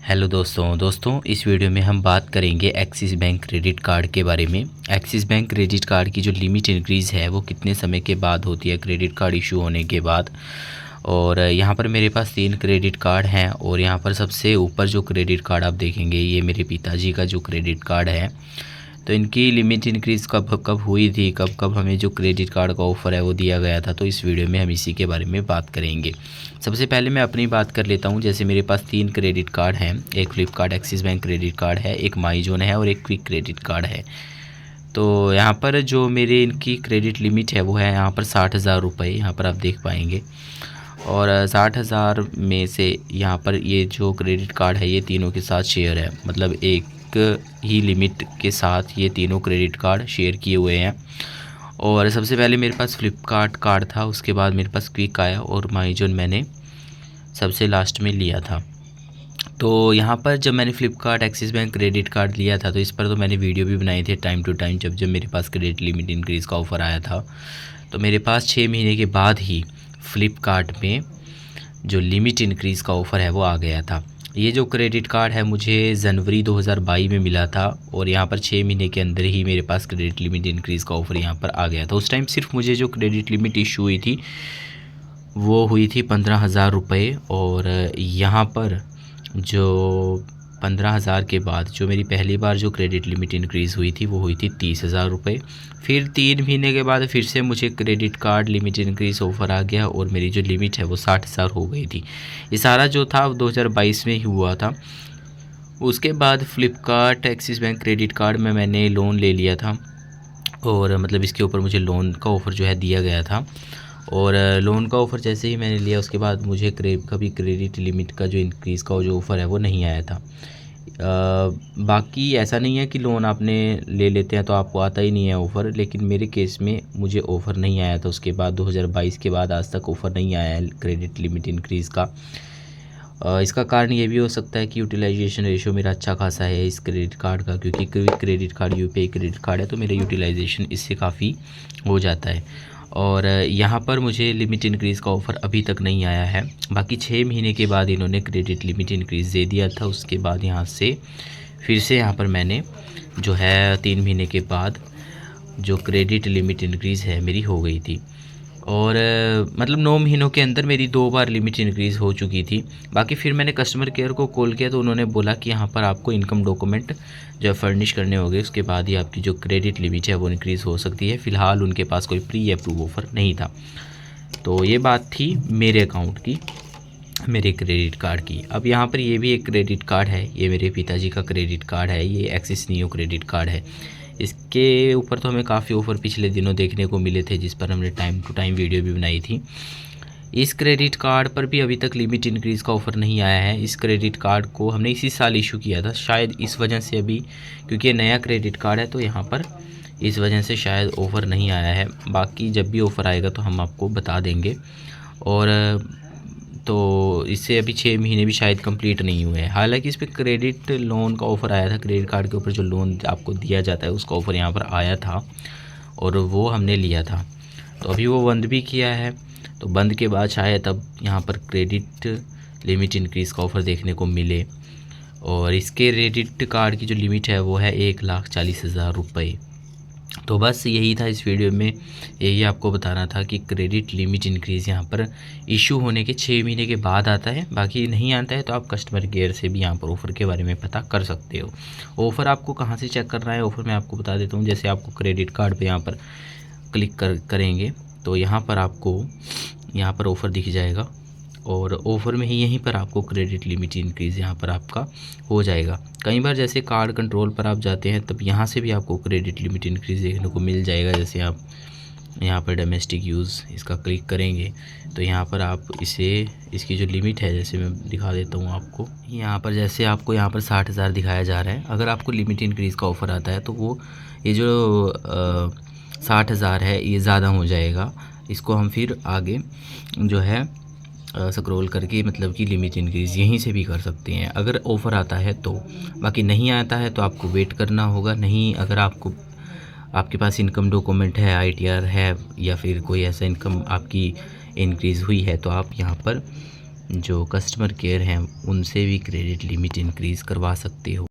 Hello दोस्तों इस video में हम बात करेंगे एक्सिस बैंक क्रेडिट कार्ड के बारे में। एक्सिस बैंक क्रेडिट कार्ड की जो लिमिट इंक्रीज़ है वो कितने समय के बाद होती है क्रेडिट कार्ड इशू होने के बाद। और यहाँ पर मेरे पास 3 क्रेडिट कार्ड हैं और यहाँ पर सबसे ऊपर जो क्रेडिट कार्ड आप देखेंगे ये मेरे पिताजी का जो क्रेडिट कार्ड है। तो इनकी लिमिट इंक्रीज़ कब कब हुई थी, कब कब हमें जो क्रेडिट कार्ड का ऑफ़र है वो दिया गया था, तो इस वीडियो में हम इसी के बारे में बात करेंगे। सबसे पहले मैं अपनी बात कर लेता हूँ। जैसे मेरे पास 3 क्रेडिट कार्ड हैं, एक Flipkart axis bank credit card है, एक माईजोन है और एक क्विक क्रेडिट कार्ड है। तो यहाँ पर जो मेरे इनकी क्रेडिट लिमिट है वो है यहाँ पर 60,000 रुपये, यहाँ पर आप देख पाएंगे। और 60,000 में से यहाँ पर ये जो क्रेडिट कार्ड है ये तीनों के साथ शेयर है, मतलब एक ही लिमिट के साथ ये तीनों क्रेडिट कार्ड शेयर किए हुए हैं। और सबसे पहले मेरे पास फ्लिपकार्ट कार्ड था, उसके बाद मेरे पास क्विक आया और माईजोन मैंने सबसे लास्ट में लिया था। तो यहाँ पर जब मैंने Flipkart axis bank credit card लिया था तो इस पर तो मैंने वीडियो भी बनाए थे टाइम टू टाइम। जब मेरे पास क्रेडिट लिमिट इंक्रीज़ का ऑफ़र आया था तो मेरे पास 6 महीने के बाद ही फ्लिपकार्ट में जो लिमिट इंक्रीज़ का ऑफ़र है वो आ गया था। ये जो क्रेडिट कार्ड है मुझे जनवरी 2022 में मिला था और यहाँ पर 6 महीने के अंदर ही मेरे पास क्रेडिट लिमिट इंक्रीज़ का ऑफ़र यहाँ पर आ गया था। उस टाइम सिर्फ मुझे जो क्रेडिट लिमिट इशू हुई थी वो हुई थी 15,000 रुपये। और यहाँ पर जो 15,000 के बाद जो मेरी पहली बार जो क्रेडिट लिमिट इंक्रीज़ हुई थी वो हुई थी 30,000 रुपये। फिर 3 महीने के बाद फिर से मुझे credit card limit increase offer आ गया और मेरी जो लिमिट है वो 60,000 हो गई थी। ये सारा जो था 2022 में ही हुआ था। उसके बाद Flipkart axis bank credit card में मैंने लोन ले लिया था और मतलब इसके ऊपर मुझे लोन का ऑफ़र जो है दिया गया था। और लोन का ऑफ़र जैसे ही मैंने लिया उसके बाद मुझे कभी क्रेडिट लिमिट का जो इंक्रीज़ का जो ऑफ़र है वो नहीं आया था। बाकी ऐसा नहीं है कि लोन आपने ले लेते हैं तो आपको आता ही नहीं है ऑफ़र, लेकिन मेरे केस में मुझे ऑफ़र नहीं आया था। उसके बाद 2022 के बाद आज तक ऑफ़र नहीं आया है क्रेडिट लिमिट इंक्रीज़ का। इसका कारण ये भी हो सकता है कि यूटिलाइजेशन रेशो मेरा अच्छा खासा है इस क्रेडिट कार्ड का, क्योंकि credit card UPI credit card है तो मेरा यूटिलाइजेशन इससे काफ़ी हो जाता है। और यहाँ पर मुझे लिमिट इंक्रीज़ का ऑफ़र अभी तक नहीं आया है। बाकी 6 महीने के बाद इन्होंने क्रेडिट लिमिट इंक्रीज़ दे दिया था। उसके बाद यहाँ से फिर से यहाँ पर मैंने जो है 3 महीने के बाद जो क्रेडिट लिमिट इंक्रीज़ है मेरी हो गई थी। और मतलब 9 महीनों के अंदर मेरी 2 बार लिमिट इंक्रीज़ हो चुकी थी। बाकी फिर मैंने कस्टमर केयर को कॉल किया तो उन्होंने बोला कि यहाँ पर आपको इनकम डॉक्यूमेंट जो है फर्निश करने होंगे, उसके बाद ही आपकी जो क्रेडिट लिमिट है वो इंक्रीज़ हो सकती है। फ़िलहाल उनके पास कोई प्री अप्रूव ऑफ़र नहीं था। तो ये बात थी मेरे अकाउंट की, मेरे क्रेडिट कार्ड की। अब यहाँ पर ये भी एक क्रेडिट कार्ड है, ये मेरे पिताजी का क्रेडिट कार्ड है, ये एक्सिस नियो क्रेडिट कार्ड है। इसके ऊपर तो हमें काफ़ी ऑफ़र पिछले दिनों देखने को मिले थे जिस पर हमने टाइम टू टाइम वीडियो भी बनाई थी। इस क्रेडिट कार्ड पर भी अभी तक लिमिट इंक्रीज़ का ऑफ़र नहीं आया है। इस क्रेडिट कार्ड को हमने इसी साल इशू किया था, शायद इस वजह से अभी, क्योंकि ये नया क्रेडिट कार्ड है तो यहाँ पर इस वजह से शायद ऑफ़र नहीं आया है। बाकी जब भी ऑफ़र आएगा तो हम आपको बता देंगे। और तो इससे अभी 6 महीने भी शायद कंप्लीट नहीं हुए हैं। हालांकि इस पर क्रेडिट लोन का ऑफ़र आया था, क्रेडिट कार्ड के ऊपर जो लोन आपको दिया जाता है उसका ऑफ़र यहाँ पर आया था और वो हमने लिया था। तो अभी वो बंद भी किया है, तो बंद के बाद शायद अब यहाँ पर क्रेडिट लिमिट इंक्रीज़ का ऑफ़र देखने को मिले। और इसके क्रेडिट कार्ड की जो लिमिट है वो है 1,40,000 रुपये। तो बस यही था इस वीडियो में, यही आपको बताना था कि क्रेडिट लिमिट इंक्रीज़ यहाँ पर इशू होने के 6 महीने के बाद आता है। बाकी नहीं आता है तो आप कस्टमर केयर से भी यहाँ पर ऑफ़र के बारे में पता कर सकते हो। ऑफ़र आपको कहाँ से चेक करना है, ऑफ़र मैं आपको बता देता हूँ। जैसे आपको क्रेडिट कार्ड पे यहाँ पर क्लिक करेंगे तो यहाँ पर आपको यहाँ पर ऑफ़र दिख जाएगा और ऑफ़र में ही यहीं पर आपको क्रेडिट लिमिट इंक्रीज़ यहाँ पर आपका हो जाएगा। कई बार जैसे कार्ड कंट्रोल पर आप जाते हैं तब यहाँ से भी आपको क्रेडिट लिमिट इंक्रीज़ देखने को मिल जाएगा। जैसे आप यहाँ पर डोमेस्टिक यूज़ इसका क्लिक करेंगे तो यहाँ पर आप इसकी जो लिमिट है, जैसे मैं दिखा देता हूँ आपको, यहाँ पर जैसे आपको यहाँ पर 60,000 दिखाया जा रहा है। अगर आपको लिमिट इंक्रीज़ का ऑफ़र आता है तो वो ये जो 60,000 है ये ज़्यादा हो जाएगा। इसको हम फिर आगे जो है स्क्रॉल करके मतलब कि लिमिट इंक्रीज़ यहीं से भी कर सकते हैं अगर ऑफ़र आता है तो। बाकी नहीं आता है तो आपको वेट करना होगा। नहीं, अगर आपके पास इनकम डॉक्यूमेंट है, आईटीआर है या फिर कोई ऐसा इनकम आपकी इंक्रीज़ हुई है तो आप यहाँ पर जो कस्टमर केयर हैं उनसे भी क्रेडिट लिमिट इंक्रीज़ करवा सकते हो।